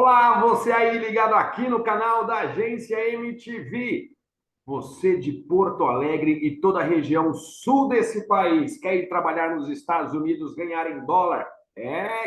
Olá, você aí ligado aqui no canal da Agência MTV. Você de Porto Alegre e toda a região sul desse país quer ir trabalhar nos Estados Unidos, ganhar em dólar?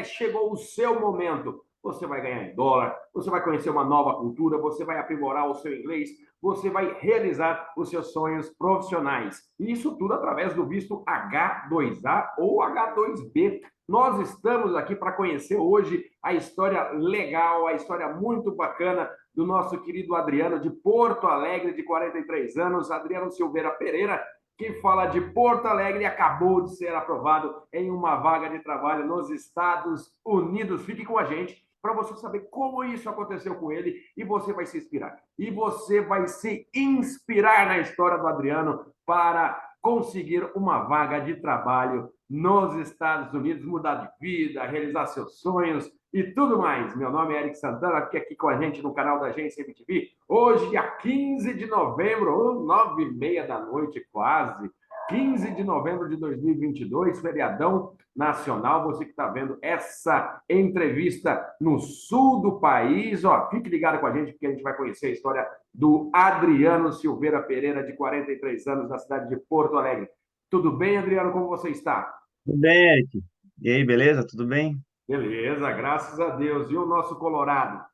Chegou o seu momento. Você vai ganhar em dólar, você vai conhecer uma nova cultura, você vai aprimorar o seu inglês, você vai realizar os seus sonhos profissionais. Isso tudo através do visto H2A ou H2B. Nós estamos aqui para conhecer hoje a história legal, a história muito bacana do nosso querido Adriano de Porto Alegre, de 43 anos, Adriano Silveira Pereira, que fala de Porto Alegre e acabou de ser aprovado em uma vaga de trabalho nos Estados Unidos. Fique com a gente para você saber como isso aconteceu com ele e você vai se inspirar. E você vai se inspirar na história do Adriano para conseguir uma vaga de trabalho nos Estados Unidos, mudar de vida, realizar seus sonhos e tudo mais. Meu nome é Eric Santana, fique aqui com a gente no canal da Agência MTV. Hoje, dia 15 de novembro, 9h30 da noite, quase. 15 de novembro de 2022, feriadão nacional. Você que está vendo essa entrevista no sul do país, ó, fique ligado com a gente, porque a gente vai conhecer a história do Adriano Silveira Pereira, de 43 anos, da cidade de Porto Alegre. Tudo bem, Adriano? Como você está? Tudo bem, Eric? E aí, beleza? Tudo bem? Beleza, graças a Deus. E o nosso Colorado?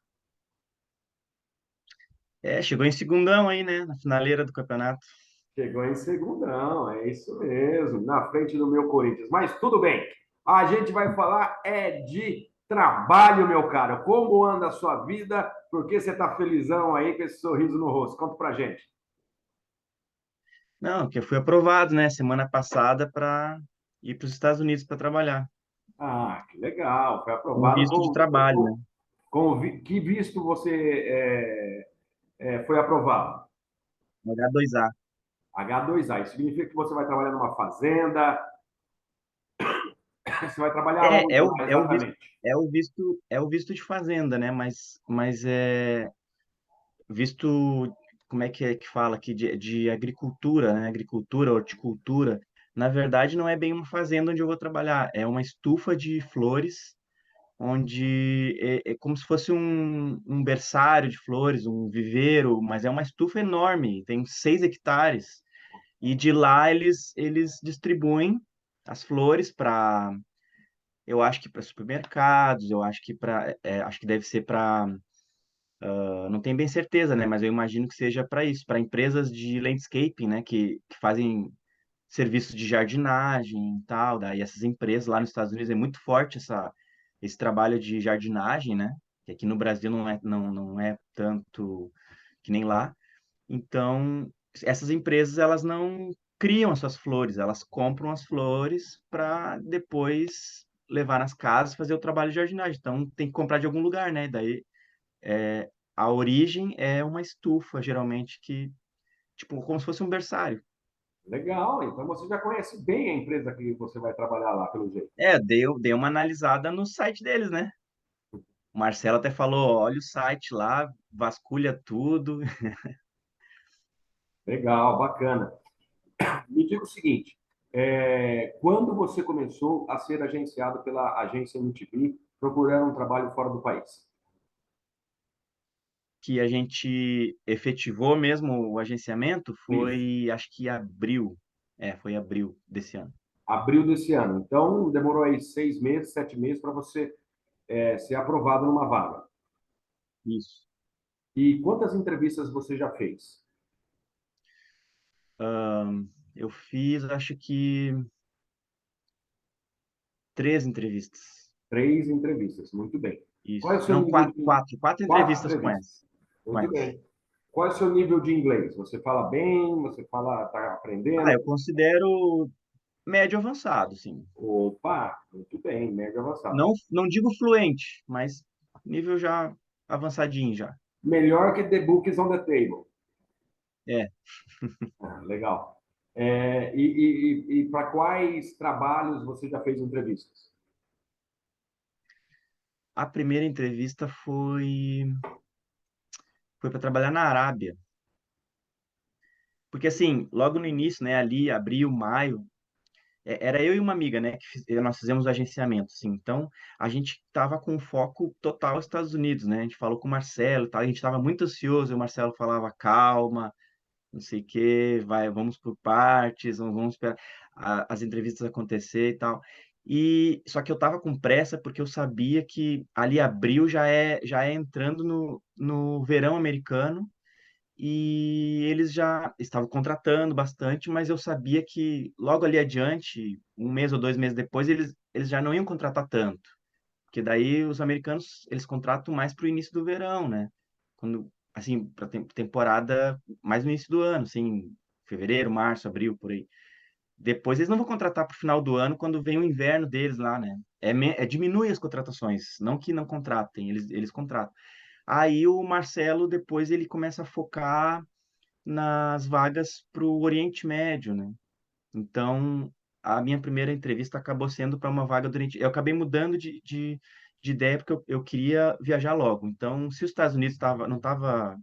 Chegou em segundão aí, né? Na finaleira do campeonato. Chegou em segundão, é isso mesmo, na frente do meu Corinthians. Mas tudo bem, a gente vai falar de trabalho, meu caro. Como anda a sua vida? Por que você está felizão aí com esse sorriso no rosto? Conta pra gente. Não, que eu fui aprovado, né? Semana passada para ir para os Estados Unidos para trabalhar. Ah, que legal, foi Com aprovado visto de trabalho, né? que visto você foi aprovado? H2A. H2A, isso significa que você vai trabalhar numa fazenda, você vai trabalhar É, onde é o, lá é o visto, exatamente? é o visto de fazenda, né? Mas é visto, como é que fala aqui, de agricultura, né? Agricultura, horticultura. Na verdade, não é bem uma fazenda onde eu vou trabalhar, é uma estufa de flores onde é como se fosse um berçário de flores, um viveiro, mas é uma estufa enorme, tem 6 hectares. E de lá eles distribuem as flores para, eu acho que para supermercados, eu acho que acho que deve ser para, não tenho bem certeza, né? Mas eu imagino que seja para isso, para empresas de landscaping, né? Que fazem serviços de jardinagem e tal. Daí essas empresas lá nos Estados Unidos é muito forte esse trabalho de jardinagem, né? Que aqui no Brasil não é tanto que nem lá. Então, essas empresas, elas não criam as suas flores, elas compram as flores para depois levar nas casas e fazer o trabalho de jardinagem. Então, tem que comprar de algum lugar, né? Daí, a origem é uma estufa, geralmente, que, tipo, como se fosse um berçário. Legal, então você já conhece bem a empresa que você vai trabalhar lá, pelo jeito. Dei uma analisada no site deles, né? O Marcelo até falou, olha o site lá, vasculha tudo. Legal, bacana. Me diga o seguinte: quando você começou a ser agenciado pela agência MTV, procurando um trabalho fora do país? Que a gente efetivou mesmo o agenciamento Isso, foi, acho que abril. Foi abril desse ano. abril desse ano. Então, demorou aí 6 meses, 7 meses para você ser aprovado numa vaga. Isso. E quantas entrevistas você já fez? Eu fiz, acho que 3 entrevistas. 3 entrevistas, muito bem. Qual é o Isso. seu Não, nível quatro, de... quatro, quatro Quatro entrevistas com entrevistas, essa. Com muito essa. bem. Qual é o seu nível de inglês? Você fala bem? Você fala, está aprendendo? Eu considero médio avançado, sim. Opa, muito bem, médio avançado. Não digo fluente, mas nível já avançadinho já. Melhor que The Book is on the Table. É. Ah, legal. Para quais trabalhos você já fez entrevistas? A primeira entrevista foi para trabalhar na Arábia. Porque assim, logo no início, né, ali, abril, maio, Era eu e uma amiga, né, nós fizemos o agenciamento, assim. Então, a gente tava com foco total nos Estados Unidos, né? A gente falou com o Marcelo, e tal, a gente tava muito ansioso, e o Marcelo falava, calma, não sei o quê, vai, vamos por partes, vamos esperar as entrevistas acontecer e tal. E só que eu tava com pressa porque eu sabia que ali abril já é entrando no verão americano e eles já estavam contratando bastante, mas eu sabia que logo ali adiante, um mês ou 2 meses depois, eles já não iam contratar tanto, porque daí os americanos eles contratam mais para o início do verão, né? Quando assim para temporada mais no início do ano, assim, fevereiro, março, abril, por aí. Depois eles não vão contratar para o final do ano quando vem o inverno deles lá, né? Diminui as contratações, não que não contratem, eles contratam. Aí o Marcelo depois ele começa a focar nas vagas para o Oriente Médio, né? Então, a minha primeira entrevista acabou sendo para uma vaga do Oriente. Eu acabei mudando de ideia porque eu queria viajar logo. Então, se os Estados Unidos não estava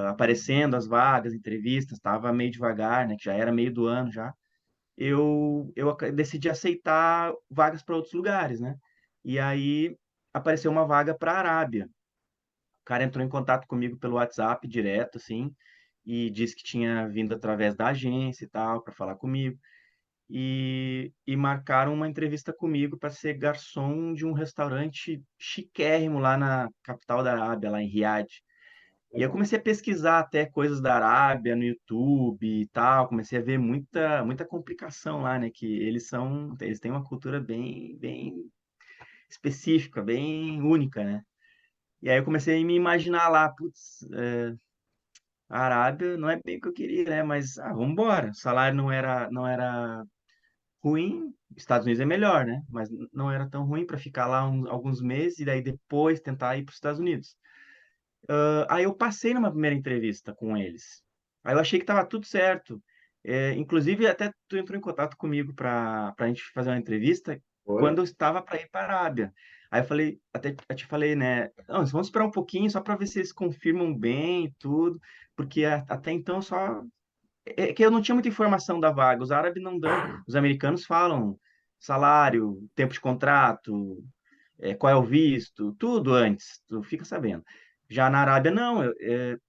aparecendo as vagas, entrevistas, estava meio devagar, né? Que já era meio do ano já. Decidi aceitar vagas para outros lugares, né? E aí apareceu uma vaga para a Arábia. O cara entrou em contato comigo pelo WhatsApp direto, assim, e disse que tinha vindo através da agência e tal, para falar comigo. E marcaram uma entrevista comigo para ser garçom de um restaurante chiquérrimo lá na capital da Arábia, lá em Riad. E eu Legal. comecei a pesquisar até coisas da Arábia no YouTube e tal, comecei a ver muita complicação lá, né? Que eles têm uma cultura bem específica, bem única, né? E aí eu comecei a me imaginar lá, putz, a Arábia não é bem o que eu queria, né? Mas, vamos embora. O salário não era ruim. Estados Unidos é melhor, né? Mas não era tão ruim para ficar lá alguns meses e daí depois tentar ir para os Estados Unidos. Aí eu passei numa primeira entrevista com eles. Aí eu achei que estava tudo certo. Inclusive, até tu entrou em contato comigo para a gente fazer uma entrevista Foi? quando eu estava para ir para a Arábia. Aí eu falei, até eu te falei, né? Não, vamos esperar um pouquinho só para ver se eles confirmam bem e tudo, porque até então só. É que eu não tinha muita informação da vaga. Os árabes não dão. Os americanos falam salário, tempo de contrato, qual é o visto, tudo antes, tu fica sabendo. Já na Arábia, não,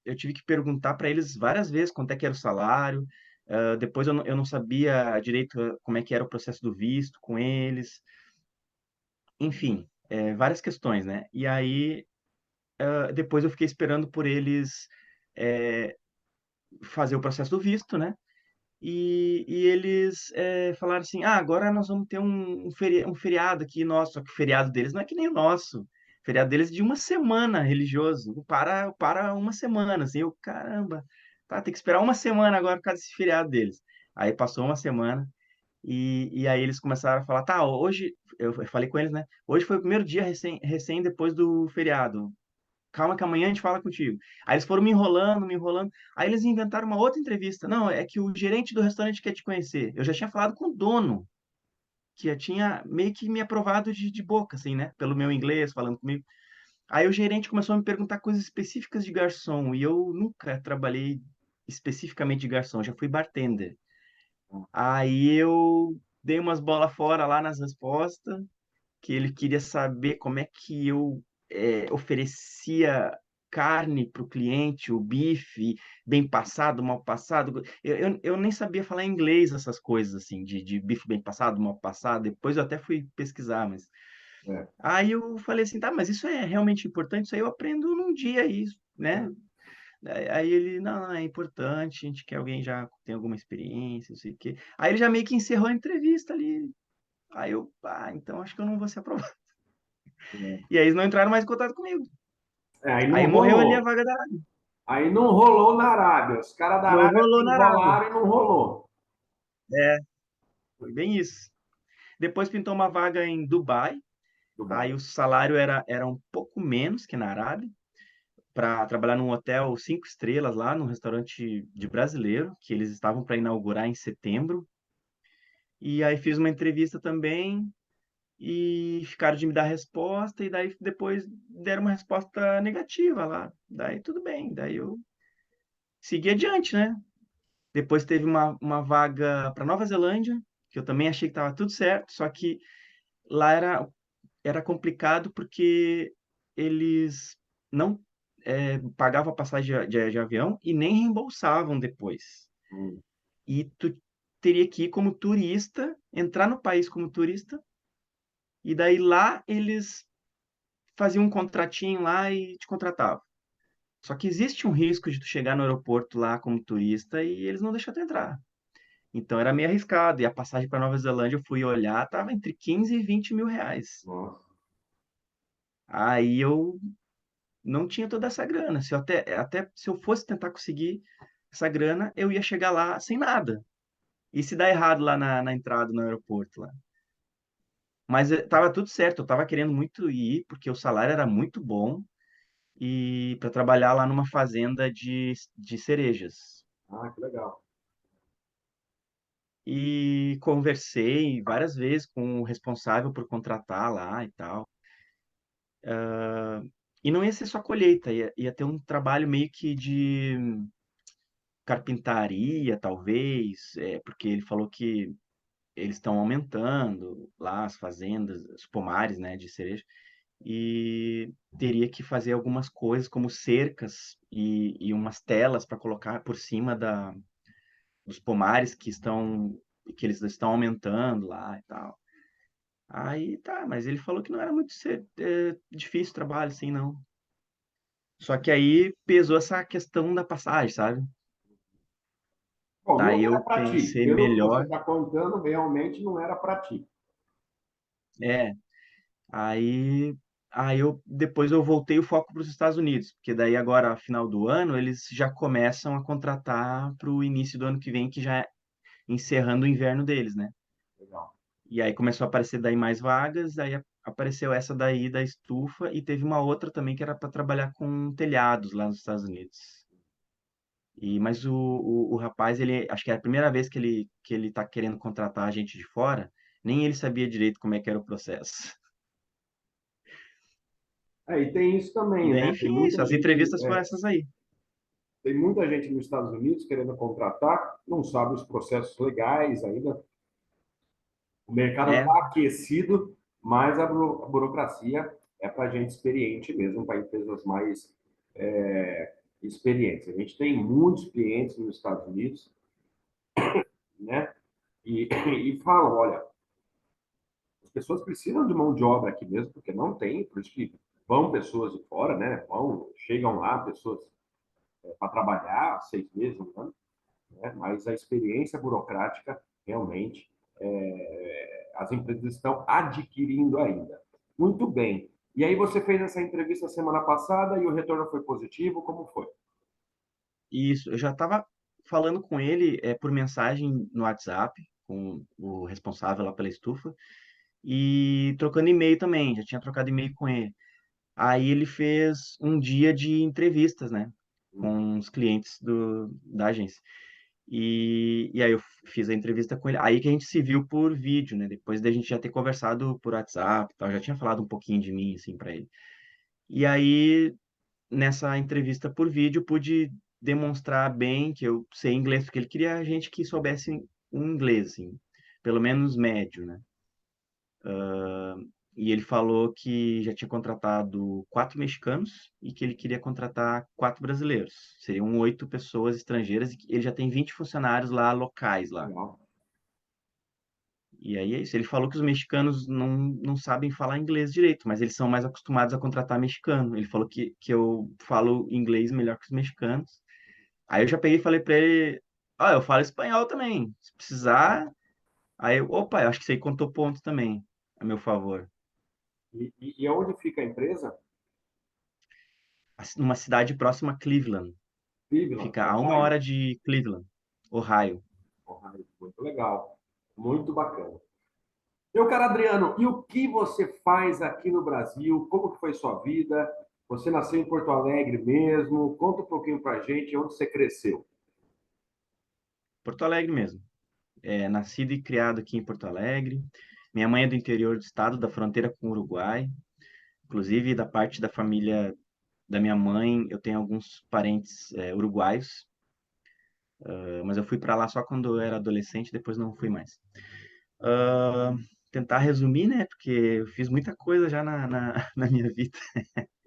eu tive que perguntar para eles várias vezes quanto é que era o salário, depois eu não sabia direito como é que era o processo do visto com eles, enfim, várias questões, né? E aí, depois eu fiquei esperando por eles fazer o processo do visto, né? E eles falaram assim: agora nós vamos ter um feriado aqui nosso. Só que o feriado deles não é que nem o nosso. O feriado deles é de uma semana religioso. Para uma semana. Assim, eu, caramba, tá, tem que esperar uma semana agora por causa desse feriado deles. Aí passou uma semana e aí eles começaram a falar: tá, hoje, eu falei com eles, né? Hoje foi o primeiro dia recém depois do feriado. Calma que amanhã a gente fala contigo. Aí eles foram me enrolando, me enrolando. Aí eles inventaram uma outra entrevista. Não, é que o gerente do restaurante quer te conhecer. Eu já tinha falado com o dono, que já tinha meio que me aprovado de boca, assim, né? Pelo meu inglês, falando comigo. Aí o gerente começou a me perguntar coisas específicas de garçom. E eu nunca trabalhei especificamente de garçom, já fui bartender. Aí eu dei umas bolas fora lá nas respostas, que ele queria saber como é que eu oferecia carne para o cliente, o bife, bem passado, mal passado. Eu nem sabia falar inglês essas coisas, assim, de bife bem passado, mal passado. Depois eu até fui pesquisar, mas... É. Aí eu falei assim, tá, mas isso é realmente importante? Isso aí eu aprendo num dia, isso, né? Aí ele, não, é importante, a gente quer alguém já que tem alguma experiência, não sei o quê. Aí ele já meio que encerrou a entrevista ali. Aí eu, então acho que eu não vou ser aprovado. E aí eles não entraram mais em contato comigo. Aí não Aí morreu ali a rolou. vaga da. Aí não rolou na Arábia. Os caras da Não Arábia se rolou na Arábia. enrolaram e não rolou. É, foi bem isso. Depois pintou uma vaga em Dubai. Aí Dubai. o salário era um pouco menos que na Arábia, para trabalhar num hotel 5 estrelas lá, num restaurante de brasileiro, que eles estavam para inaugurar em setembro. E aí fiz uma entrevista também e ficaram de me dar resposta, e daí depois deram uma resposta negativa lá. Daí tudo bem, daí eu segui adiante, né? Depois teve uma vaga para Nova Zelândia, que eu também achei que estava tudo certo, só que lá era complicado porque eles não pagavam a passagem de avião e nem reembolsavam depois. Hum. E tu teria que ir como turista, entrar no país como turista, e daí lá eles faziam um contratinho lá e te contratavam. Só que existe um risco de tu chegar no aeroporto lá como turista e eles não deixam tu entrar. Então era meio arriscado. E a passagem para Nova Zelândia, eu fui olhar, tava entre 15 e 20 mil reais. Nossa. Aí eu não tinha toda essa grana. Se eu até se eu fosse tentar conseguir essa grana, eu ia chegar lá sem nada. E se dar errado lá na entrada no aeroporto lá? Mas tava tudo certo, eu tava querendo muito ir, porque o salário era muito bom e para trabalhar lá numa fazenda de cerejas. Ah, que legal. E conversei várias vezes com o responsável por contratar lá e tal. E não ia ser só colheita, ia ter um trabalho meio que de carpintaria, talvez, porque ele falou que eles estão aumentando lá as fazendas, os pomares, né, de cereja, e teria que fazer algumas coisas como cercas e umas telas para colocar por cima dos pomares que eles estão aumentando lá e tal. Aí tá, mas ele falou que não era muito difícil o trabalho, assim, não. Só que aí pesou essa questão da passagem, sabe? Bom, não Daí era eu para ti. pensei Pelo que você melhor. está contando, realmente não era para ti. É, aí, depois eu voltei o foco para os Estados Unidos, porque daí agora, final do ano, eles já começam a contratar para o início do ano que vem, que já é encerrando o inverno deles, né? Legal. E aí começou a aparecer daí mais vagas, aí apareceu essa daí da estufa e teve uma outra também que era para trabalhar com telhados lá nos Estados Unidos. Mas o rapaz, ele acho que é a primeira vez que ele tá querendo contratar a gente de fora, nem ele sabia direito como é que era o processo. E tem isso E também, daí, né? enfim, é isso. As entrevistas foram essas aí. Tem muita gente nos Estados Unidos querendo contratar, não sabe os processos legais ainda. O mercado É, está aquecido, mas a burocracia é para gente experiente mesmo, para empresas mais experientes. A gente tem muitos clientes nos Estados Unidos, né? E, e falam, olha, as pessoas precisam de mão de obra aqui mesmo, porque não tem, por isso que vão pessoas de fora, né? Chegam lá pessoas para trabalhar 6 meses, um ano, né? Mas a experiência burocrática realmente as empresas estão adquirindo ainda. Muito bem. E aí você fez essa entrevista semana passada e o retorno foi positivo? Como foi? isso. Eu já estava falando com ele por mensagem no WhatsApp, com o responsável lá pela estufa, e trocando e-mail também. Já tinha trocado e-mail com ele. Aí ele fez um dia de entrevistas, né? Com os clientes da agência. E aí eu fiz a entrevista com ele. Aí que a gente se viu por vídeo, né? Depois da gente já ter conversado por WhatsApp, e tal, já tinha falado um pouquinho de mim assim para ele. E aí nessa entrevista por vídeo pude demonstrar bem que eu sei inglês, porque ele queria gente que soubesse um inglês, assim, pelo menos médio, né? E ele falou que já tinha contratado 4 mexicanos e que ele queria contratar 4 brasileiros. Seriam 8 pessoas estrangeiras e que ele já tem 20 funcionários lá locais lá. Legal. E aí é isso. Ele falou que os mexicanos não sabem falar inglês direito, mas eles são mais acostumados a contratar mexicano. Ele falou que eu falo inglês melhor que os mexicanos. Aí eu já peguei e falei pra ele, ah, eu falo espanhol também. Se precisar, aí opa, eu acho que isso aí contou ponto também, a meu favor. E onde fica a empresa? Numa cidade próxima a Cleveland. Cleveland, Fica a uma Ohio. hora de Cleveland, Ohio. Ohio. Muito legal. Muito bacana. Meu caro Adriano, e o que você faz aqui no Brasil? Como que foi sua vida? Você nasceu em Porto Alegre mesmo? Conta um pouquinho pra gente onde você cresceu. Porto Alegre mesmo. Nascido e criado aqui em Porto Alegre. Minha mãe é do interior do estado, da fronteira com o Uruguai. Inclusive, da parte da família da minha mãe, eu tenho alguns parentes uruguaios, mas eu fui para lá só quando eu era adolescente, depois não fui mais. Ah, tentar resumir, né? Porque eu fiz muita coisa já na minha vida.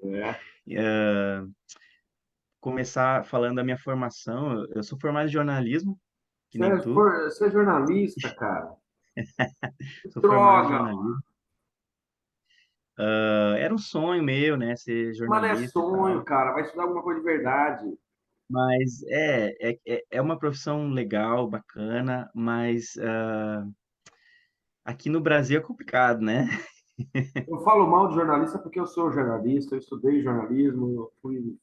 É. Ah, começar falando da minha formação. Eu sou formado em jornalismo, que nem tu. Você é jornalista, cara. Sou formado em Droga! jornalismo. Ah, era um sonho meu, né? Ser Mas não é jornalista e sonho, tal. cara. Vai estudar alguma coisa de verdade. Mas é uma profissão legal, bacana, mas aqui no Brasil é complicado, né? Eu falo mal de jornalista porque eu sou jornalista, eu estudei jornalismo,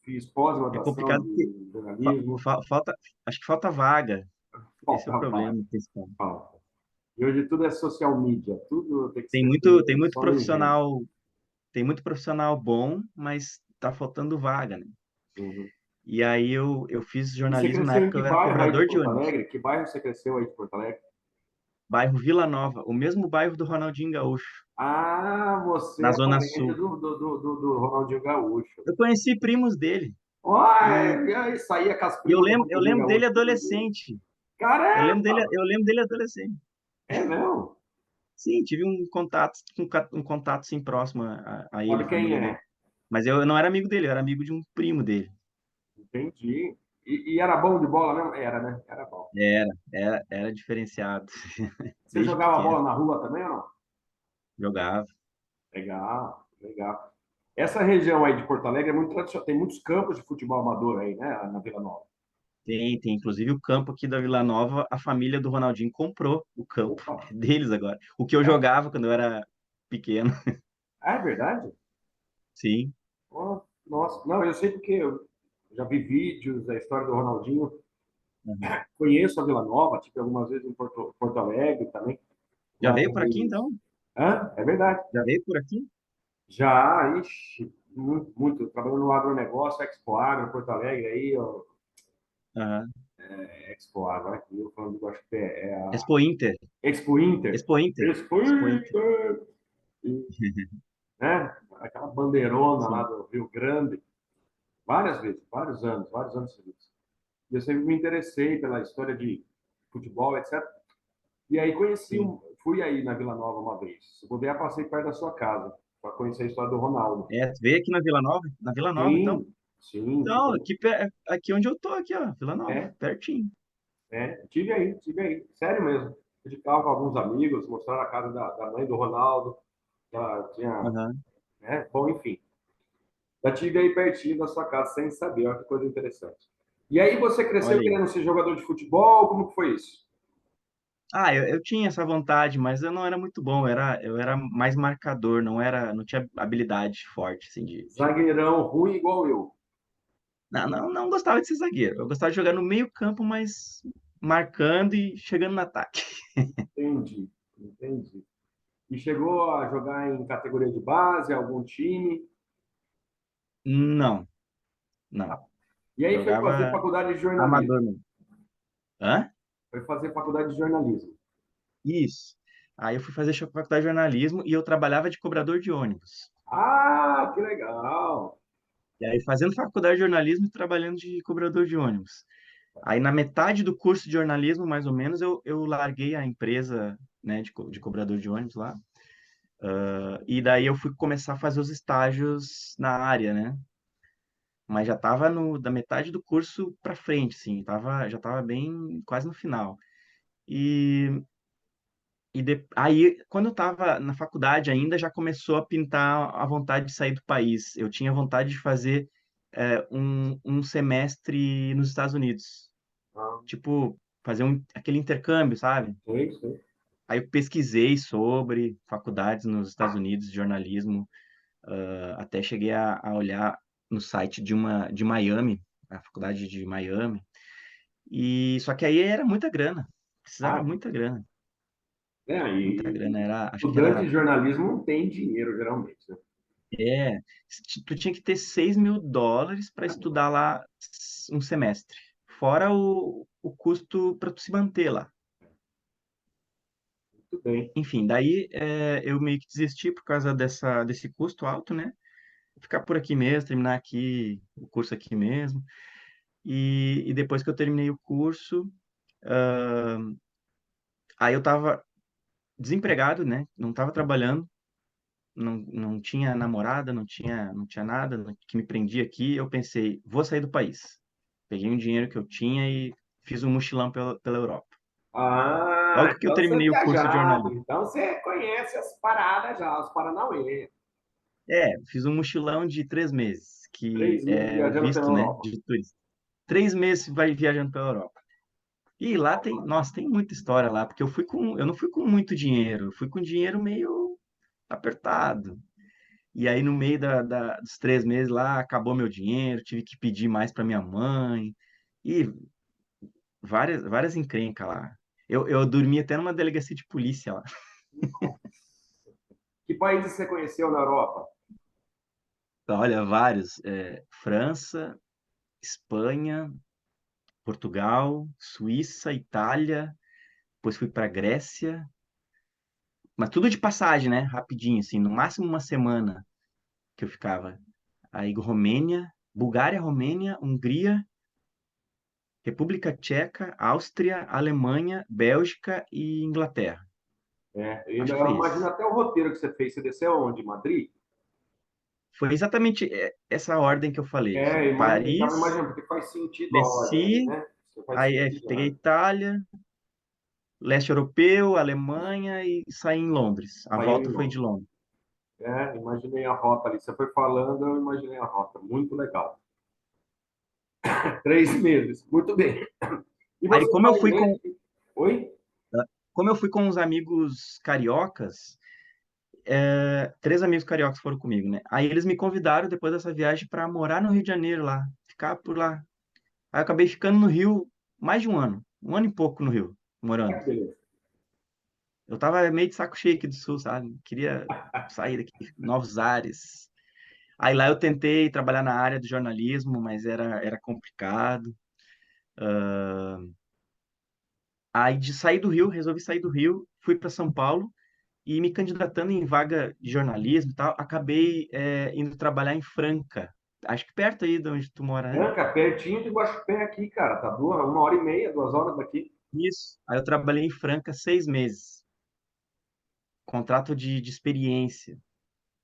fiz É pós-graduação complicado porque de jornalismo. falta, acho que falta vaga. Esse é o Falta, problema falta, principal. falta. E hoje tudo é social media, tudo tem que escrever, Tem muito só no invento. tem muito profissional bom, mas tá faltando vaga, né? Uhum. E aí eu fiz E você jornalismo na cresceu em época que eu era bairro aí de cobrador de Porto ônibus. Alegre? Que bairro você cresceu aí de Porto Alegre? Bairro Vila Nova, o mesmo bairro do Ronaldinho Gaúcho, Ah, você na é Zona parente Sul. do Ronaldinho Gaúcho. Eu conheci primos dele e, Olha, isso aí é com as primas do eu Ronaldinho lembro dele Gaúcho todo dia. adolescente. Caramba! Eu lembro dele adolescente. É mesmo? Sim, tive um contato sim próximo a ele, Sabe quem família dele. é? Mas eu não era amigo dele, eu era amigo de um primo dele. Entendi. E era bom de bola mesmo? Era, né? Era bom. Era diferenciado, Você desde jogava pequeno, bola na rua também ou não? jogava. Legal, legal. Essa região aí de Porto Alegre é muito tradicional. Tem muitos campos de futebol amador aí, né? Na Vila Nova. Tem inclusive o campo aqui da Vila Nova, a família do Ronaldinho comprou o campo Opa! deles agora. O que eu É, jogava quando eu era pequeno. é verdade? Sim. Oh, nossa, não, eu sei porque eu já vi vídeos da história do Ronaldinho. Uhum. Conheço a Vila Nova, tive algumas vezes em Porto Alegre também. Já veio por aqui Mas. então? Hã? É verdade. Já veio por aqui? Já, ixi, muito, muito. Trabalhando no agronegócio, Expo Agro, Porto Alegre, aí, ó, Aham. Expo Agro, aqui, eu falando, acho que é a Expo Inter. Expo Inter. Expo Inter. Expo Expo Inter. Inter! E, né? Aquela bandeirona lá Sim, do Rio Grande, várias vezes, vários anos seguidos. E eu sempre me interessei pela história de futebol, etc. E aí sim. fui aí na Vila Nova uma vez. Se puder, passei perto da sua casa para conhecer a história do Ronaldo. É, tu veio aqui na Vila Nova? Na Vila Nova, então? Sim, sim, Então, ficamos. aqui onde eu tô, aqui, ó, Vila Nova, É, pertinho. tive aí, tive aí. Sério mesmo. Fui de carro com alguns amigos, mostraram a casa da mãe do Ronaldo. Ela tinha, Aham. né? Bom, enfim. Já tive aí pertinho da sua casa, sem saber, olha que coisa interessante. E aí você cresceu Olha aí. querendo ser jogador de futebol? Como que foi isso? Ah, eu tinha essa vontade, mas eu não era muito bom. Eu era mais marcador, não tinha habilidade forte, assim, Zagueirão ruim igual eu. não gostava de ser zagueiro. Eu gostava de jogar no meio campo, mas marcando e chegando no ataque. Entendi, entendi. E chegou a jogar em categoria de base, algum time? Não, não. E aí foi fazer Jogava faculdade de jornalismo. amador mesmo. Hã? Foi fazer faculdade de jornalismo. Isso. Aí eu fui fazer faculdade de jornalismo e eu trabalhava de cobrador de ônibus. Ah, que legal! E aí, fazendo faculdade de jornalismo e trabalhando de cobrador de ônibus. Aí, na metade do curso de jornalismo, mais ou menos, eu larguei a empresa, né, de cobrador de ônibus lá. E daí eu fui começar a fazer os estágios na área, né? Mas já estava da metade do curso para frente, assim, já estava bem quase no final. E, aí, quando eu estava na faculdade ainda, já começou a pintar a vontade de sair do país. Eu tinha vontade de fazer um semestre nos Estados Unidos. Ah, Tipo, fazer aquele intercâmbio, sabe? sei, sei. Aí eu pesquisei sobre faculdades nos Estados Unidos de jornalismo, até cheguei a olhar no site de Miami, a faculdade de Miami, e só que aí era muita grana, precisava Ah, muita e grana, acho que estudante era, de jornalismo não tem dinheiro, geralmente, né? é, tu tinha que ter US$ 6.000 para estudar lá um semestre, fora o custo para tu se manter lá. Muito bem. Enfim, daí eu meio que desisti por causa desse custo alto, né? Ficar por aqui mesmo, terminar aqui o curso aqui mesmo. E depois que eu terminei o curso, aí eu tava desempregado, né? Não estava trabalhando, não tinha namorada, não tinha nada que me prendia aqui. Eu pensei, vou sair do país. Peguei um dinheiro que eu tinha e fiz um mochilão pela Europa. Ah, Logo que eu então você é terminei o curso de viajado. jornalismo. Então você conhece as paradas já, os Paranauê. Fiz um mochilão de 3 meses, que 3 meses é o viajando pela visto, né, Europa. de turista. 3 meses vai viajando pela Europa. E lá tem, nossa, tem muita história lá, porque eu não fui com muito dinheiro, eu fui com dinheiro meio apertado. E aí, no meio dos 3 meses lá, acabou meu dinheiro, tive que pedir mais para minha mãe, e várias encrencas lá. Eu dormi até numa delegacia de polícia lá. Que países você conheceu na Europa? Olha, vários. França, Espanha, Portugal, Suíça, Itália, depois fui para Grécia, mas tudo de passagem, né? Rapidinho, assim, no máximo uma semana que eu ficava. Aí Romênia, Bulgária, Romênia, Hungria, República Tcheca, Áustria, Alemanha, Bélgica e Inglaterra. Acho que Eu foi imagino esse. até o roteiro que você fez. Você desceu onde? Madrid? Foi exatamente essa ordem que eu falei. Eu estava Paris, imaginando, porque faz sentido a ordem ali, desci, né? Isso faz aí sentido, peguei né? Itália, leste europeu, Alemanha e saí em Londres. A Saiu em volta foi de Londres. Londres. Imaginei a rota ali. Você foi falando, eu imaginei a rota. Muito legal. 3 meses. Muito bem. E Aí, você fala inglês? Oi? como eu fui com uns amigos cariocas, 3 amigos cariocas foram comigo, né? Aí eles me convidaram depois dessa viagem para morar no Rio de Janeiro lá, ficar por lá. Aí eu acabei ficando no Rio mais de um ano e pouco no Rio, Ah, morando. que beleza. Eu tava meio de saco cheio aqui do Sul, sabe? Queria sair daqui, novos ares. Aí lá eu tentei trabalhar na área do jornalismo, mas era complicado. Aí de sair do Rio, resolvi sair do Rio, fui para São Paulo e me candidatando em vaga de jornalismo e tal, acabei indo trabalhar em Franca. Acho que perto aí de onde tu mora, né? Franca, pertinho de Guaxupé aqui, cara. Tá 1 hora e meia, 2 horas daqui. Isso. Aí eu trabalhei em Franca 6 meses, contrato de experiência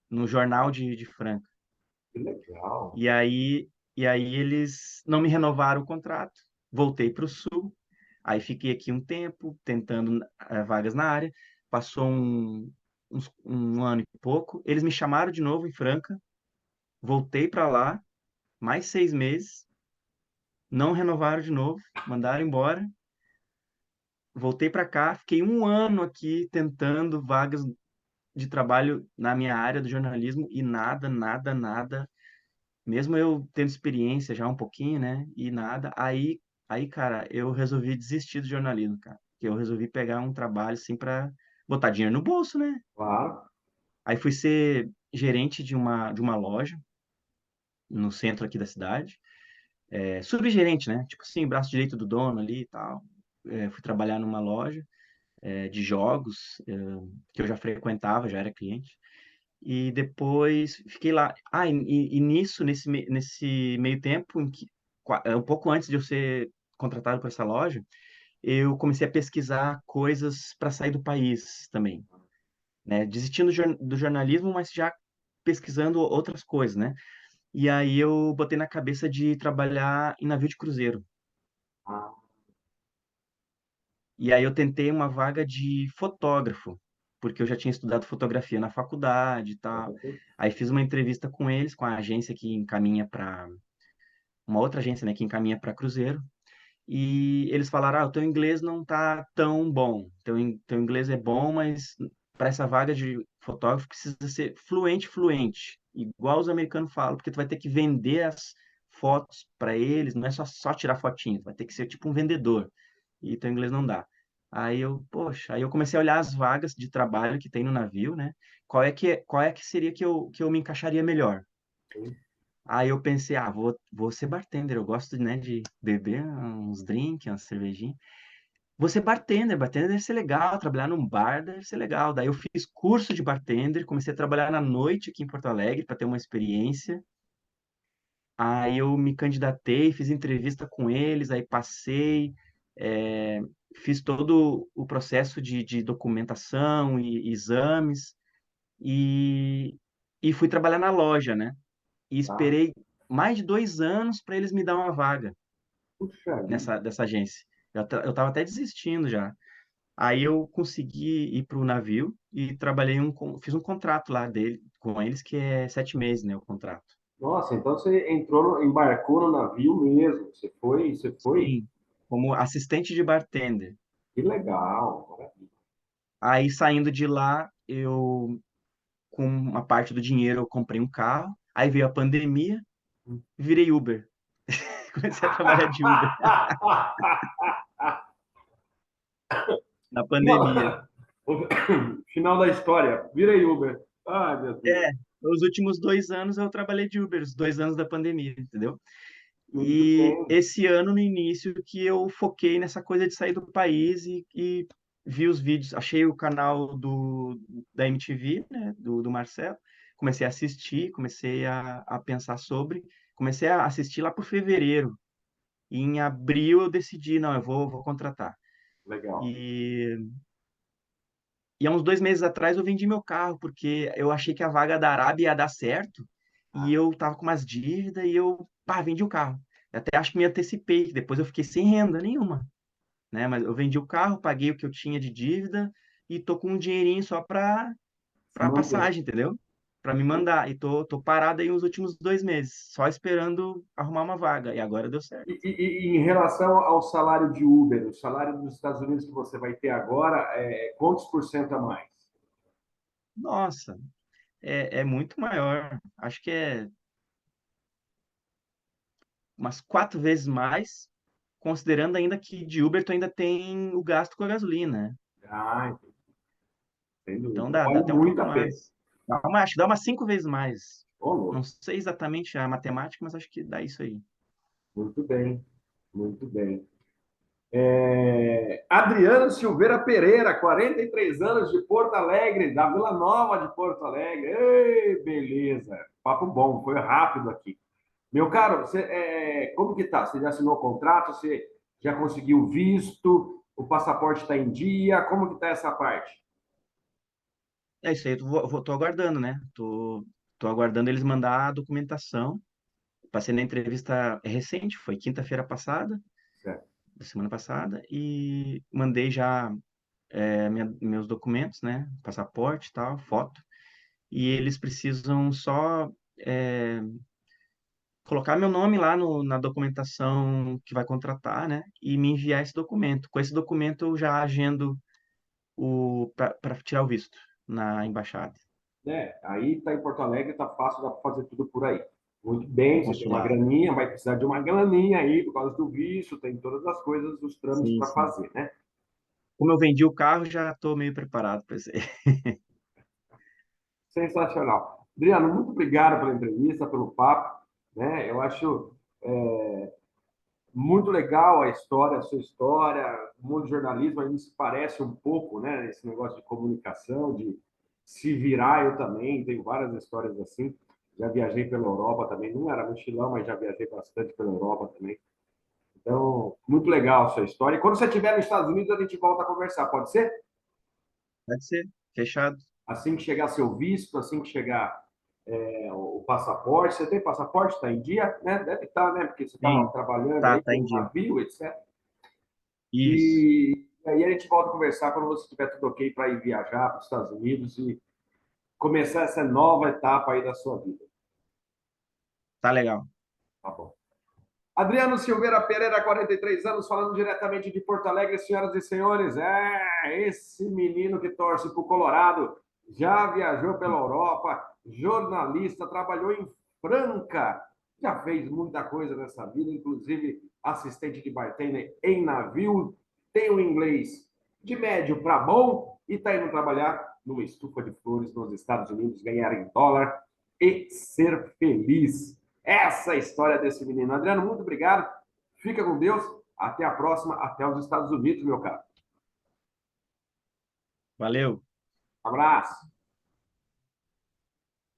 no jornal de Franca. Que legal. E aí, e aí eles não me renovaram o contrato. Voltei para o Sul. Aí fiquei aqui um tempo tentando vagas na área. Passou um ano e pouco. Eles me chamaram de novo em Franca. Voltei para lá, mais 6 meses. Não renovaram de novo, mandaram embora. Voltei para cá, fiquei um ano aqui tentando vagas de trabalho na minha área do jornalismo e nada, nada, nada. Mesmo eu tendo experiência já um pouquinho, né? E nada. Aí, cara, eu resolvi desistir do jornalismo, cara. Que eu resolvi pegar um trabalho assim para botar dinheiro no bolso, né? Claro. Aí fui ser gerente de uma loja no centro aqui da cidade. Subgerente, né? Tipo assim, braço direito do dono ali e tal. Fui trabalhar numa loja de jogos que eu já frequentava, já era cliente. E depois fiquei lá. E nisso, nesse meio tempo, um pouco antes de eu ser contratado por essa loja, eu comecei a pesquisar coisas para sair do país também, né? Desistindo do jornalismo, mas já pesquisando outras coisas, né? E aí eu botei na cabeça de trabalhar em navio de cruzeiro. Ah, E aí eu tentei uma vaga de fotógrafo, porque eu já tinha estudado fotografia na faculdade e tal. Aí fiz uma entrevista com eles, com a agência que encaminha para uma outra agência, né, que encaminha para cruzeiro. E eles falaram: "Ah, o teu inglês não tá tão bom. Teu inglês é bom, mas para essa vaga de fotógrafo precisa ser fluente, fluente, igual os americanos falam, porque tu vai ter que vender as fotos para eles, não é só tirar fotinho, tu vai ter que ser tipo um vendedor e teu inglês não dá. Poxa, aí eu comecei a olhar as vagas de trabalho que tem no navio, né? Qual é que seria que eu me encaixaria melhor? sim. Aí eu pensei, vou ser bartender, eu gosto, né, de beber uns drinks, umas cervejinhas. Vou ser bartender deve ser legal, trabalhar num bar deve ser legal. Daí eu fiz curso de bartender, comecei a trabalhar na noite aqui em Porto Alegre para ter uma experiência. Aí eu me candidatei, fiz entrevista com eles, aí passei. Fiz todo o processo de documentação e exames e, e fui trabalhar na loja, né? E Tá? esperei mais de 2 anos para eles me dar uma vaga Puxa vida. dessa agência. Eu estava até desistindo já. Aí eu consegui ir para o navio e fiz um contrato lá com eles, que é 7 meses, né, o contrato. Nossa, então você embarcou no navio mesmo. Você foi. Sim, como assistente de bartender. Que legal. Maravilha. Aí saindo de lá, com uma parte do dinheiro, eu comprei um carro. Aí veio a pandemia, virei Uber. Comecei a trabalhar de Uber na pandemia. Final da história. Virei Uber. Ai, meu Deus. É, os últimos 2 anos eu trabalhei de Uber, os 2 anos da pandemia, entendeu? Muito E bem. esse ano, no início, que eu foquei nessa coisa de sair do país e vi os vídeos, achei o canal da MTV, né, do Marcelo, comecei a assistir, comecei a pensar sobre, comecei a assistir lá por fevereiro, e em abril eu decidi, não, eu vou contratar. Legal. E, e há uns 2 meses atrás eu vendi meu carro, porque eu achei que a vaga da Arábia ia dar certo, e Ah, eu tava com umas dívidas, e vendi o carro. Eu até acho que me antecipei, que depois eu fiquei sem renda nenhuma, né? Mas eu vendi o carro, paguei o que eu tinha de dívida, e tô com um dinheirinho só se pra manter. passagem, entendeu? Pra me mandar. E tô parado aí os últimos 2 meses, só esperando arrumar uma vaga, e agora deu certo. E em relação ao salário de Uber, o salário dos Estados Unidos que você vai ter agora, quantos por cento a mais? Nossa, é muito maior. Acho que é umas 4 vezes mais, considerando ainda que de Uber tu ainda tem o gasto com a gasolina, né? Ah, entendi. Sem dúvida. Então Então dá vale até um muito pouco a pena. mais. Acho que dá umas 5 vezes mais. Ô, Não louco. sei exatamente a matemática, mas acho que dá isso aí. Muito bem. Muito bem. Adriano Silveira Pereira, 43 anos de Porto Alegre, da Vila Nova de Porto Alegre. Ei, beleza. Papo bom, foi rápido aqui. Meu caro, como que tá? Você já assinou o contrato? Você já conseguiu visto? O passaporte está em dia? Como que tá essa parte? É isso aí, tô aguardando, né? Tô aguardando eles mandar a documentação. Passei na entrevista recente, foi quinta-feira passada, Certo. da semana passada, e mandei já meus documentos, né? Passaporte e tal, foto. E eles precisam só é, colocar meu nome lá na documentação que vai contratar, né? E me enviar esse documento. Com esse documento eu já agendo para tirar o visto na embaixada, Aí tá em Porto Alegre, tá fácil, dá para fazer tudo por aí. Muito no bem, você tem uma consulado. graninha, vai precisar de uma graninha aí por causa do visto, tem todas as coisas, os trâmites Sim, para sim. fazer, né? Como eu vendi o carro, já estou meio preparado para isso aí. Sensacional. Adriano, muito obrigado pela entrevista, pelo papo, né? Eu acho muito legal a história, a sua história, o mundo do jornalismo, a gente se parece um pouco, né? Esse negócio de comunicação, de se virar, eu também, tenho várias histórias assim. Já viajei pela Europa também, não era mochilão, mas já viajei bastante pela Europa também. Então, muito legal a sua história. E quando você estiver nos Estados Unidos, a gente volta a conversar, pode ser? Pode ser, fechado. Assim que chegar seu visto, assim que chegar o passaporte. Você tem passaporte? Está em dia? Né? Deve estar, né? Porque você estava Sim, trabalhando tá, aí tá com em o dia. navio, etc. Isso. E aí a gente volta a conversar quando você tiver tudo ok para ir viajar para os Estados Unidos e começar essa nova etapa aí da sua vida. Tá legal. Tá bom. Adriano Silveira Pereira, 43 anos, falando diretamente de Porto Alegre, senhoras e senhores. Esse menino que torce para o Colorado, já viajou pela Europa, jornalista, trabalhou em Franca, já fez muita coisa nessa vida, inclusive assistente de bartender em navio, tem o inglês de médio para bom e está indo trabalhar numa estufa de flores nos Estados Unidos, ganhar em dólar e ser feliz. Essa é a história desse menino. Adriano, muito obrigado. Fica com Deus. Até a próxima. Até os Estados Unidos, meu caro. Valeu. Abraço.